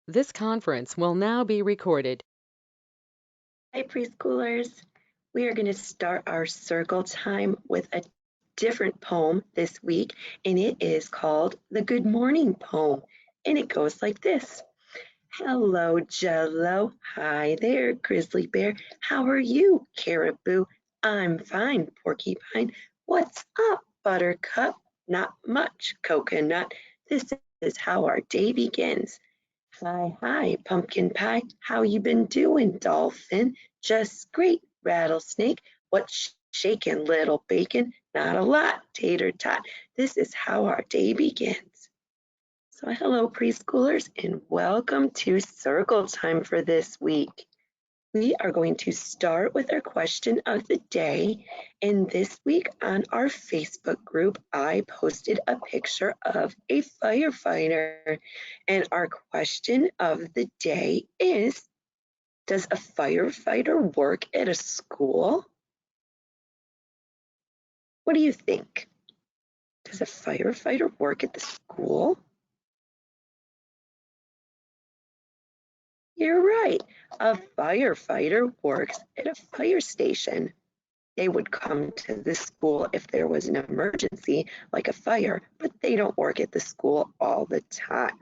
This conference will now be recorded. Hi, preschoolers. We are going to start our circle time with a different poem this week, and it is called the Good Morning Poem. And it goes like this. Hello, Jello. Hi there, Grizzly Bear. How are you, Caribou? I'm fine, Porcupine. What's up, Buttercup? Not much, Coconut. This is how our day begins. Hi, hi, pumpkin pie. How you been doing, dolphin? Just great, rattlesnake. What's shaking, little bacon? Not a lot, tater tot. This is how our day begins. So hello, preschoolers, and welcome to Circle Time for this week. We are going to start with our question of the day. And this week on our Facebook group, I posted a picture of a firefighter. And our question of the day is, does a firefighter work at a school? What do you think? Does a firefighter work at the school? You're right. A firefighter works at a fire station. They would come to the school if there was an emergency, like a fire, but they don't work at the school all the time.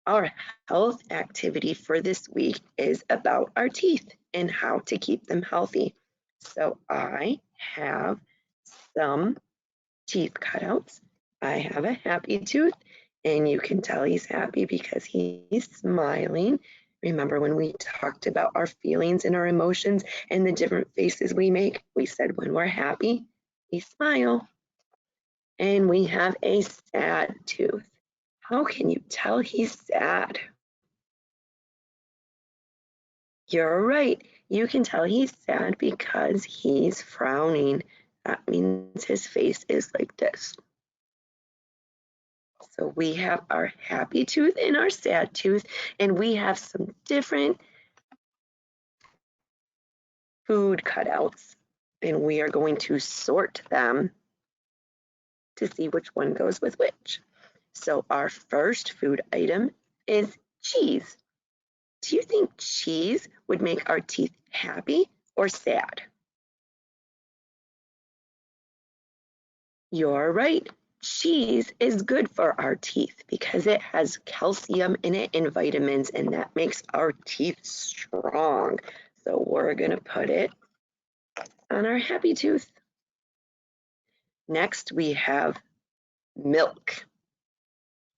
Our health activity for this week is about our teeth and how to keep them healthy. So I have some teeth cutouts. I have a happy tooth, and you can tell he's happy because he's smiling. Remember when we talked about our feelings and our emotions and the different faces we make? We said when we're happy, we smile. And we have a sad tooth. How can you tell he's sad? You're right. You can tell he's sad because he's frowning. That means his face is like this. So we have our happy tooth and our sad tooth, and we have some different food cutouts, and we are going to sort them to see which one goes with which. So our first food item is cheese. Do you think cheese would make our teeth happy or sad? You're right. Cheese is good for our teeth because it has calcium in it and vitamins, and that makes our teeth strong. So we're going to put it on our happy tooth. Next, we have milk.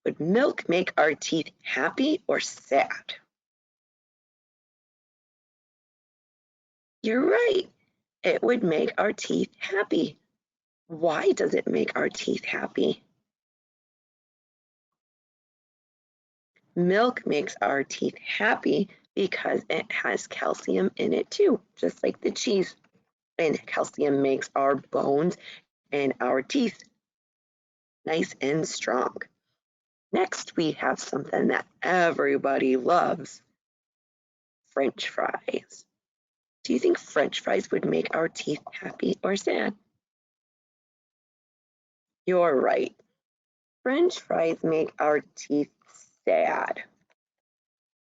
Would milk make our teeth happy or sad? You're right. It would make our teeth happy. Why does it make our teeth happy? Milk makes our teeth happy because it has calcium in it too, just like the cheese. And calcium makes our bones and our teeth nice and strong. Next, we have something that everybody loves, French fries. Do you think French fries would make our teeth happy or sad? You're right. French fries make our teeth sad.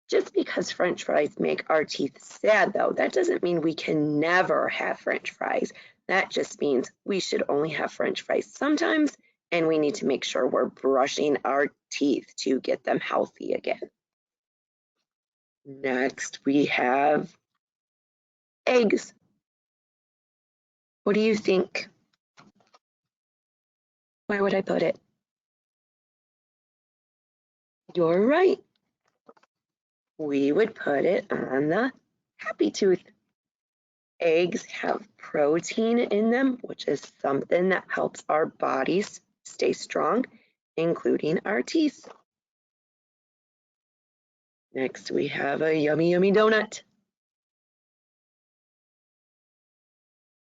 Just because French fries make our teeth sad, though, that doesn't mean we can never have French fries. That just means we should only have French fries sometimes, and we need to make sure we're brushing our teeth to get them healthy again. Next, we have eggs. What do you think? Where would I put it? You're right. We would put it on the happy tooth. Eggs have protein in them, which is something that helps our bodies stay strong, including our teeth. Next, we have a yummy, yummy donut.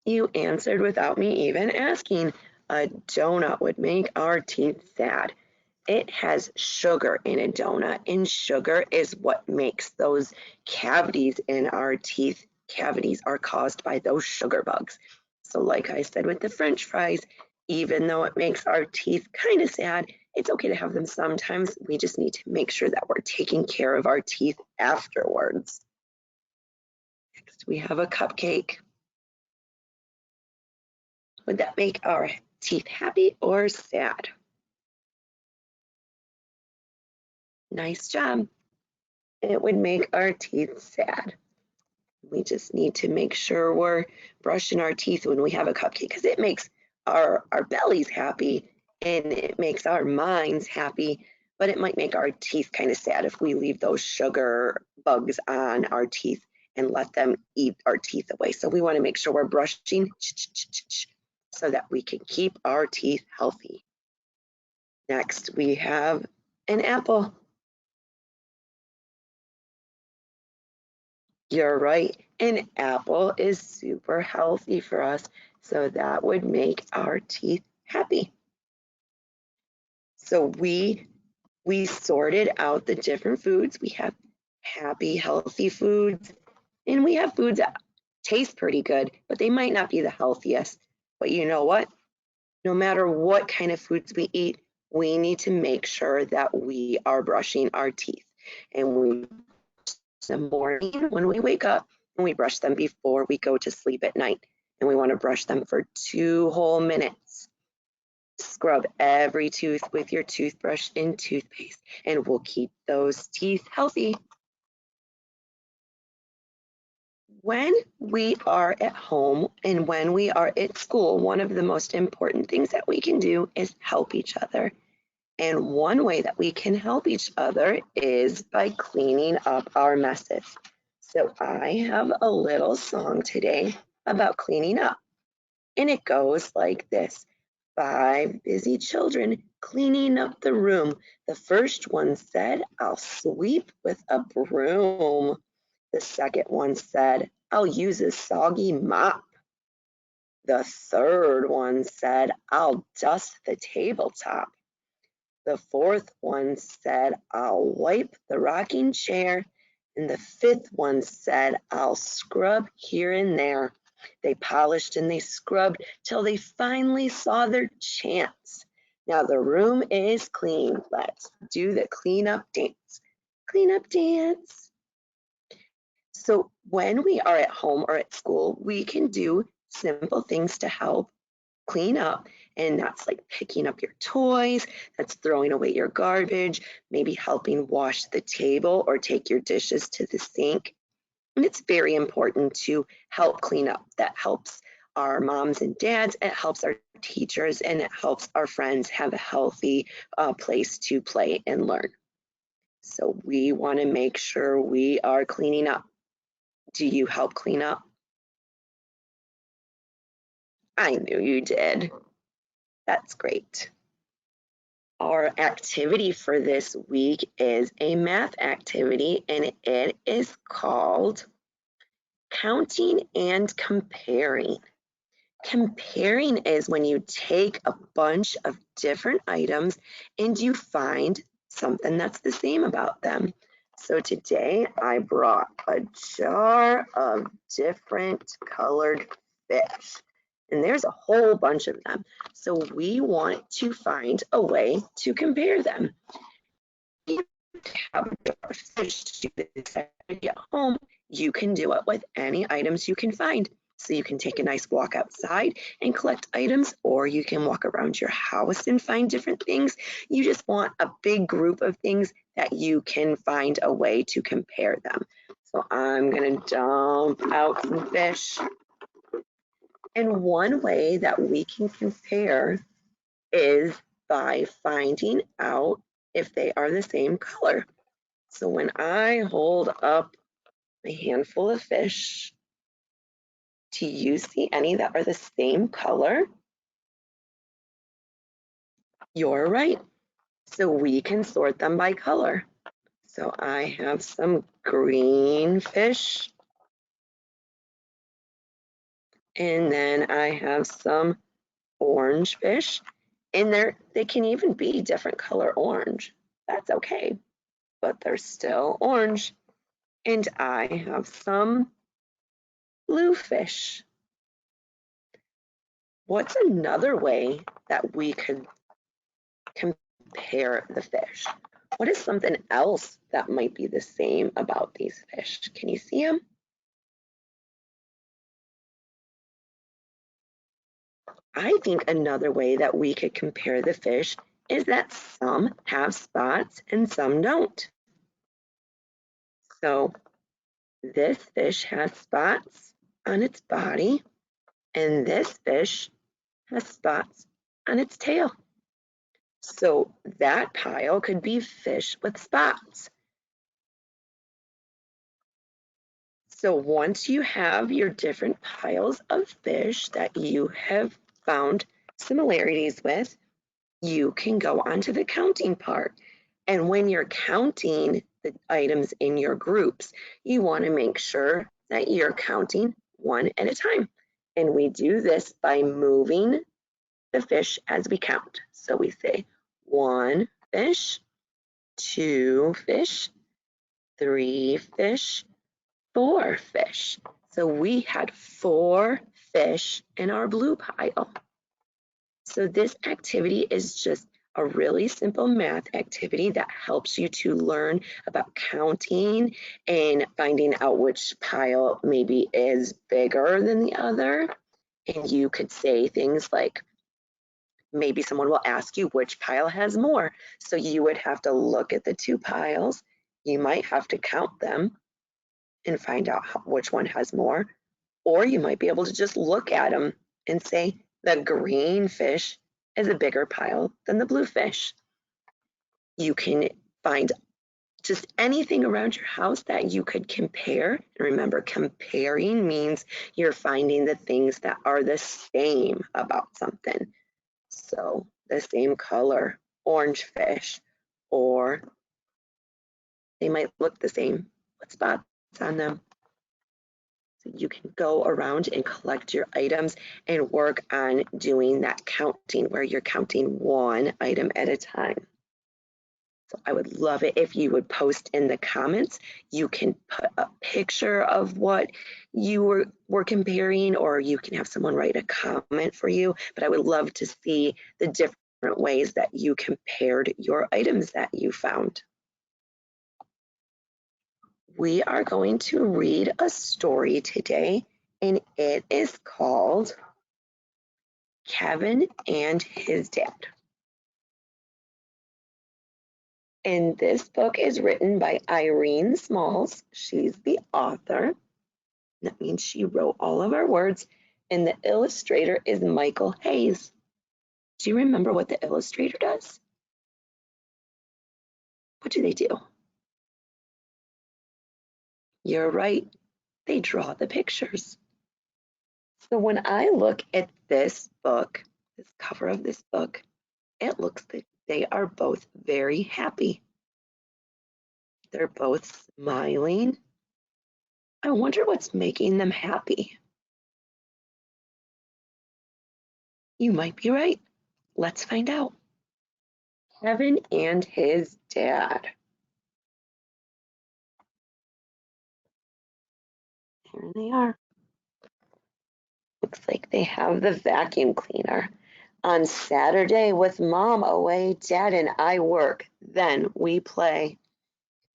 You answered without me even asking. A donut would make our teeth sad. It has sugar in a donut, and sugar is what makes those cavities in our teeth. Cavities are caused by those sugar bugs. So like I said with the French fries, even though it makes our teeth kind of sad, It's okay to have them sometimes. We just need to make sure that we're taking care of our teeth afterwards. Next, we have a cupcake. Would that make our teeth happy or sad? Nice job. It would make our teeth sad. We just need to make sure we're brushing our teeth when we have a cupcake because it makes our bellies happy and it makes our minds happy, but it might make our teeth kind of sad if we leave those sugar bugs on our teeth and let them eat our teeth away. So we want to make sure we're brushing so that we can keep our teeth healthy. Next, we have an apple. You're right. An apple is super healthy for us, so that would make our teeth happy. So we sorted out the different foods. We have happy, healthy foods, and we have foods that taste pretty good, but they might not be the healthiest. But you know what? No matter what kind of foods we eat, we need to make sure that we are brushing our teeth. And we the morning when we wake up and we brush them before we go to sleep at night. And we want to brush them for 2 whole minutes. Scrub every tooth with your toothbrush and toothpaste, and we'll keep those teeth healthy. When we are at home and when we are at school, one of the most important things that we can do is help each other. And one way that we can help each other is by cleaning up our messes. So I have a little song today about cleaning up. And it goes like this: 5 busy children cleaning up the room. The first one said, I'll sweep with a broom. The second one said, I'll use a soggy mop. The third one said, I'll dust the tabletop. The fourth one said, I'll wipe the rocking chair. And the fifth one said, I'll scrub here and there. They polished and they scrubbed till they finally saw their chance. Now the room is clean. Let's do the cleanup dance. Cleanup dance. So when we are at home or at school, we can do simple things to help clean up. And that's like picking up your toys, that's throwing away your garbage, maybe helping wash the table or take your dishes to the sink. And it's very important to help clean up. That helps our moms and dads, it helps our teachers, and it helps our friends have a healthy place to play and learn. So we want to make sure we are cleaning up. Do you help clean up? I knew you did. That's great. Our activity for this week is a math activity, and it is called Counting and Comparing. Comparing is when you take a bunch of different items and you find something that's the same about them. So today I brought a jar of different colored fish, and there's a whole bunch of them. So we want to find a way to compare them. If you have a jar of fish to this activity at home, you can do it with any items you can find. So you can take a nice walk outside and collect items, or you can walk around your house and find different things. You just want a big group of things that you can find a way to compare them. So I'm going to dump out some fish. And one way that we can compare is by finding out if they are the same color. So when I hold up a handful of fish, do you see any that are the same color? You're right. So we can sort them by color. So I have some green fish, and then I have some orange fish, and they can even be different color orange. That's okay, but they're still orange. And I have some blue fish. What's another way that we could compare compare the fish. What is something else that might be the same about these fish? Can you see them? I think another way that we could compare the fish is that some have spots and some don't. So this fish has spots on its body, and this fish has spots on its tail. So that pile could be fish with spots. So once you have your different piles of fish that you have found similarities with, you can go on to the counting part. And when you're counting the items in your groups, you want to make sure that you're counting one at a time. And we do this by moving the fish as we count. So we say 1 fish, 2 fish, 3 fish, 4 fish. So we had 4 fish in our blue pile. So this activity is just a really simple math activity that helps you to learn about counting and finding out which pile maybe is bigger than the other. And you could say things like, maybe someone will ask you which pile has more. So you would have to look at the 2 piles. You might have to count them and find out which one has more. Or you might be able to just look at them and say, the green fish is a bigger pile than the blue fish. You can find just anything around your house that you could compare. And remember, comparing means you're finding the things that are the same about something. So the same color, orange fish, or they might look the same with spots on them. So you can go around and collect your items and work on doing that counting where you're counting one item at a time. So I would love it if you would post in the comments. You can put a picture of what you were comparing, or you can have someone write a comment for you. But I would love to see the different ways that you compared your items that you found. We are going to read a story today, and it is called Kevin and His Dad. And this book is written by Irene Smalls. She's the author. That means she wrote all of our words. And the illustrator is Michael Hayes. Do you remember what the illustrator does? What do they do? You're right. They draw the pictures. So when I look at this book, this cover of this book, it looks like they are both very happy. They're both smiling. I wonder what's making them happy. You might be right. Let's find out. Kevin and his dad. Here they are. Looks like they have the vacuum cleaner. On Saturday with mom away, dad and I work. Then we play.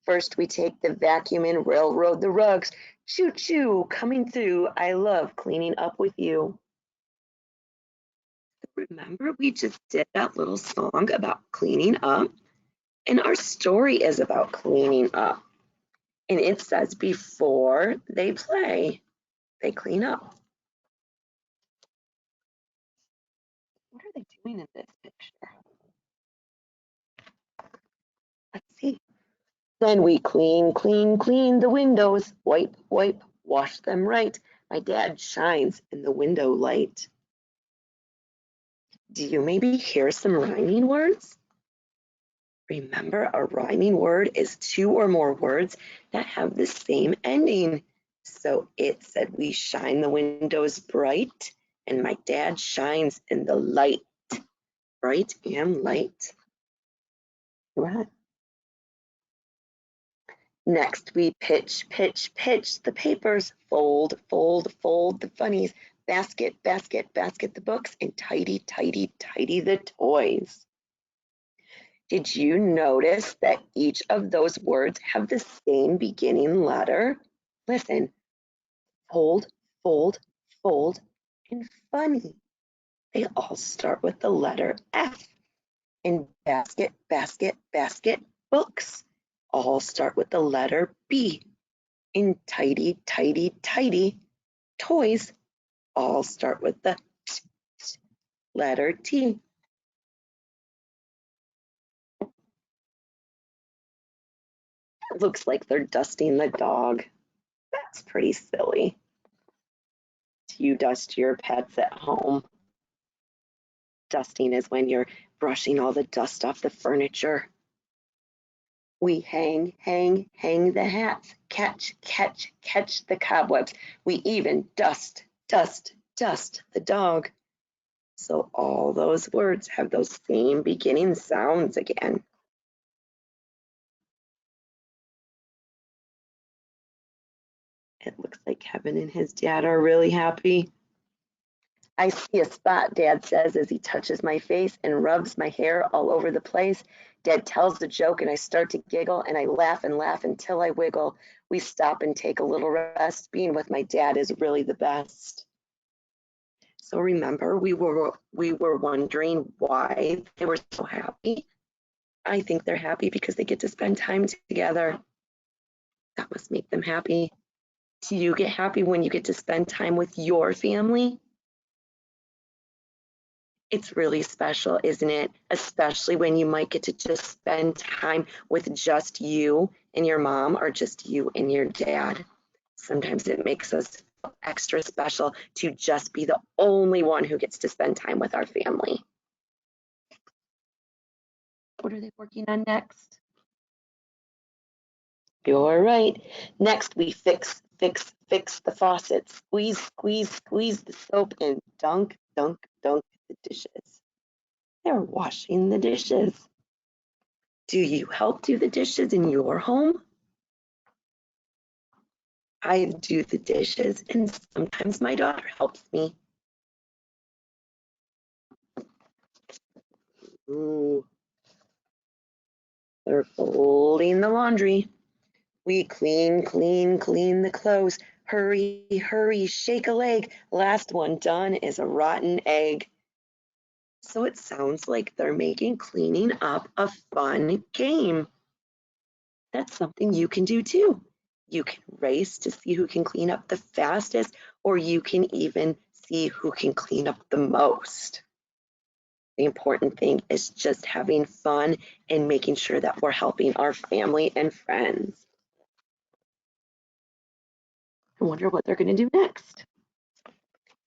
First we take the vacuum and railroad the rugs. Choo choo, coming through. I love cleaning up with you. Remember we just did that little song about cleaning up? And our story is about cleaning up. And it says before they play, they clean up. What are they doing in this picture? Let's see. Then we clean, clean, clean the windows. Wipe, wipe, wash them right. My dad shines in the window light. Do you maybe hear some rhyming words? Remember, a rhyming word is 2 or more words that have the same ending. So it said, we shine the windows bright, and my dad shines in the light. Bright and light. Right. Next, we pitch, pitch, pitch the papers, fold, fold, fold the funnies, basket, basket, basket the books, and tidy, tidy, tidy the toys. Did you notice that each of those words have the same beginning letter? Listen, fold, fold, fold, and funny. They all start with the letter F. And basket, basket, basket, books all start with the letter B. And tidy, tidy, tidy, toys all start with the letter T. It looks like they're dusting the dog. That's pretty silly. Do you dust your pets at home? Dusting is when you're brushing all the dust off the furniture. We hang, hang, hang the hats, catch, catch, catch the cobwebs. We even dust, dust, dust the dog. So all those words have those same beginning sounds again. It looks like Kevin and his dad are really happy. I see a spot, Dad says as he touches my face and rubs my hair all over the place. Dad tells the joke and I start to giggle and I laugh and laugh until I wiggle. We stop and take a little rest. Being with my dad is really the best. So remember, we were wondering why they were so happy. I think they're happy because they get to spend time together. That must make them happy. Do you get happy when you get to spend time with your family? It's really special, isn't it? Especially when you might get to just spend time with just you and your mom or just you and your dad. Sometimes it makes us feel extra special to just be the only one who gets to spend time with our family. What are they working on next? You're right. Next, we fix, fix, fix the faucet. Squeeze, squeeze, squeeze the soap and dunk, dunk, dunk the dishes. They're washing the dishes. Do you help do the dishes in your home? I do the dishes and sometimes my daughter helps me. Ooh, they're folding the laundry. We clean, clean, clean the clothes. Hurry, hurry, shake a leg. Last one done is a rotten egg. So it sounds like they're making cleaning up a fun game. That's something you can do too. You can race to see who can clean up the fastest, or you can even see who can clean up the most. The important thing is just having fun and making sure that we're helping our family and friends. I wonder what they're going to do next.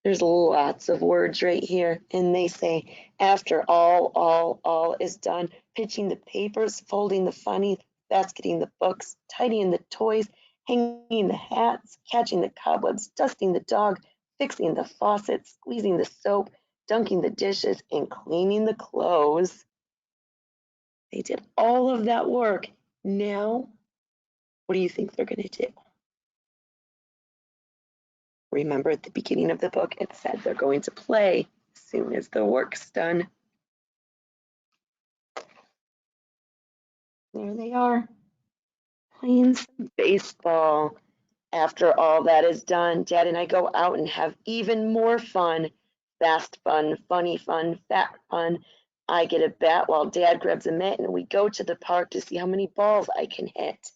There's lots of words right here, and they say, after all is done, pitching the papers, folding the funny, basketing the books, tidying the toys, hanging the hats, catching the cobwebs, dusting the dog, fixing the faucet, squeezing the soap, dunking the dishes, and cleaning the clothes. They did all of that work. Now, what do you think they're going to do? Remember at the beginning of the book, it said they're going to play as soon as the work's done. There they are, playing some baseball. After all that is done, Dad and I go out and have even more fun. Fast fun, funny fun, fat fun. I get a bat while Dad grabs a mitt and we go to the park to see how many balls I can hit.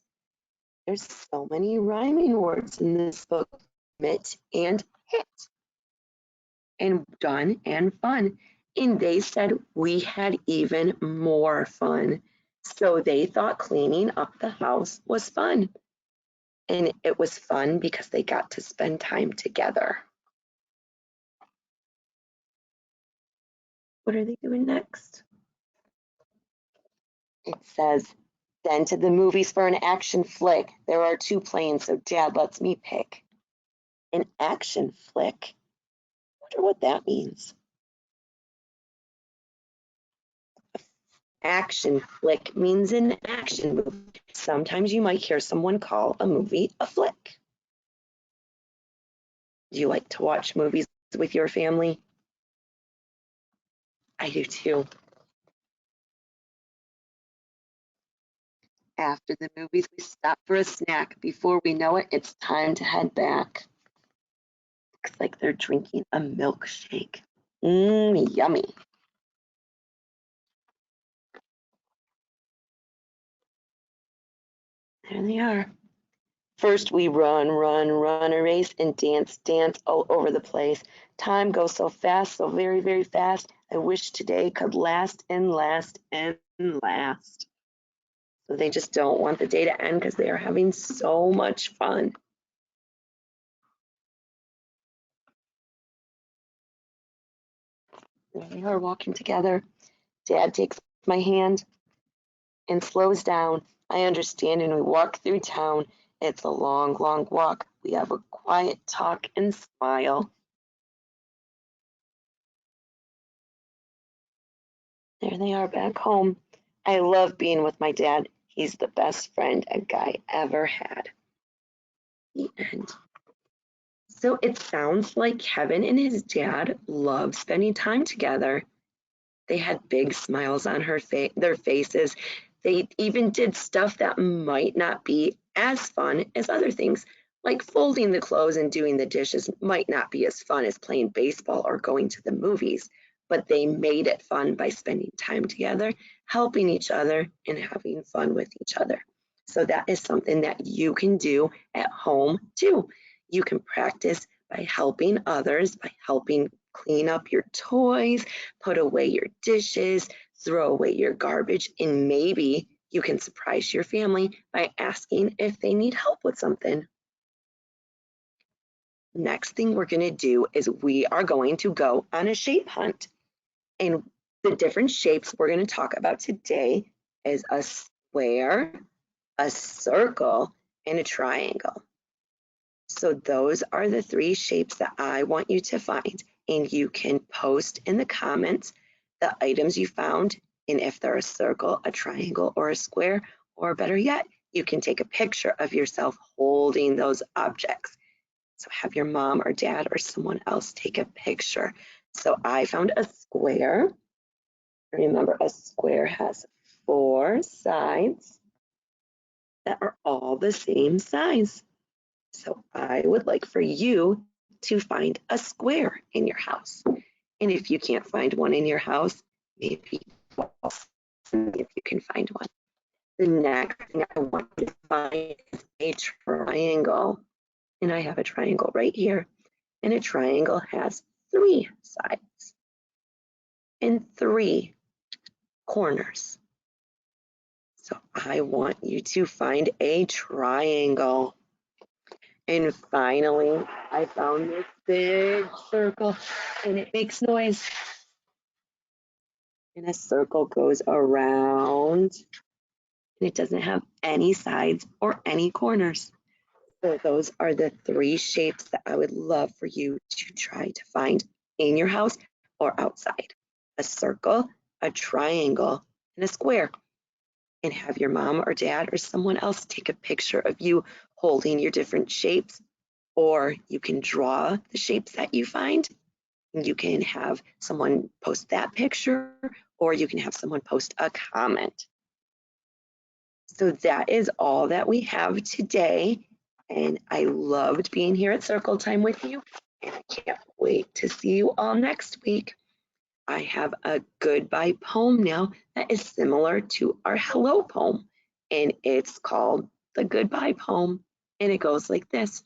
There's so many rhyming words in this book. Mitt and hit. And done and fun. And they said we had even more fun. So they thought cleaning up the house was fun. And it was fun because they got to spend time together. What are they doing next? It says, then to the movies for an action flick. There are two planes, so Dad lets me pick. An action flick? I wonder what that means. Action flick means an action movie. Sometimes you might hear someone call a movie a flick. Do you like to watch movies with your family? I do too. After the movies, we stop for a snack. Before we know it, it's time to head back. Looks like they're drinking a milkshake. Yummy. There they are. First, we run a race, and dance all over the place. Time goes so fast, so very, very fast. I wish today could last and last and last. So they just don't want the day to end because they are having so much fun. There they are walking together. Dad takes my hand and slows down. I understand, and we walk through town. It's a long, long walk. We have a quiet talk and smile. There they are back home. I love being with my dad. He's the best friend a guy ever had. The end. So it sounds like Kevin and his dad love spending time together. They had big smiles on their faces. They even did stuff that might not be as fun as other things, like folding the clothes and doing the dishes might not be as fun as playing baseball or going to the movies, but they made it fun by spending time together, helping each other, and having fun with each other. So that is something that you can do at home too. You can practice by helping others, by helping clean up your toys, put away your dishes, throw away your garbage, and maybe you can surprise your family by asking if they need help with something. Next thing we're going to do is we are going to go on a shape hunt. And the different shapes we're going to talk about today is a square, a circle, and a triangle. So those are the three shapes that I want you to find. And you can post in the comments the items you found, and if they're a circle, a triangle, or a square, or better yet, you can take a picture of yourself holding those objects. So have your mom or dad or someone else take a picture. So I found a square. Remember, a square has 4 sides that are all the same size. So I would like for you to find a square in your house. And if you can't find one in your house, maybe if you can find one. The next thing I want you to find is a triangle. And I have a triangle right here. And a triangle has 3 sides and 3 corners. So I want you to find a triangle. And finally, I found this big circle and it makes noise. And a circle goes around and it doesn't have any sides or any corners. So those are the 3 shapes that I would love for you to try to find in your house or outside. A circle, a triangle, and a square. And have your mom or dad or someone else take a picture of you holding your different shapes, or you can draw the shapes that you find. And you can have someone post that picture, or you can have someone post a comment. So that is all that we have today. And I loved being here at Circle Time with you. And I can't wait to see you all next week. I have a goodbye poem now that is similar to our hello poem. And it's called the Goodbye Poem. And it goes like this.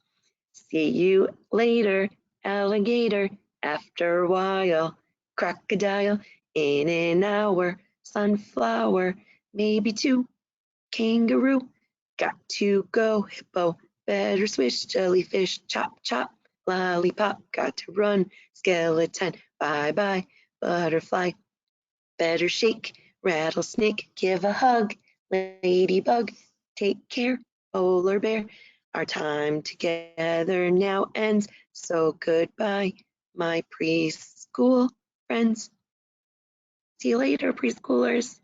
See you later, alligator. After a while, crocodile. In an hour, sunflower. Maybe 2, kangaroo. Got to go, hippo. Better swish, jellyfish. Chop, chop. Lollipop. Got to run, skeleton. Bye, bye, butterfly. Better shake, rattlesnake. Give a hug, ladybug. Take care, polar bear. Our time together now ends, so goodbye, my preschool friends. See you later, preschoolers.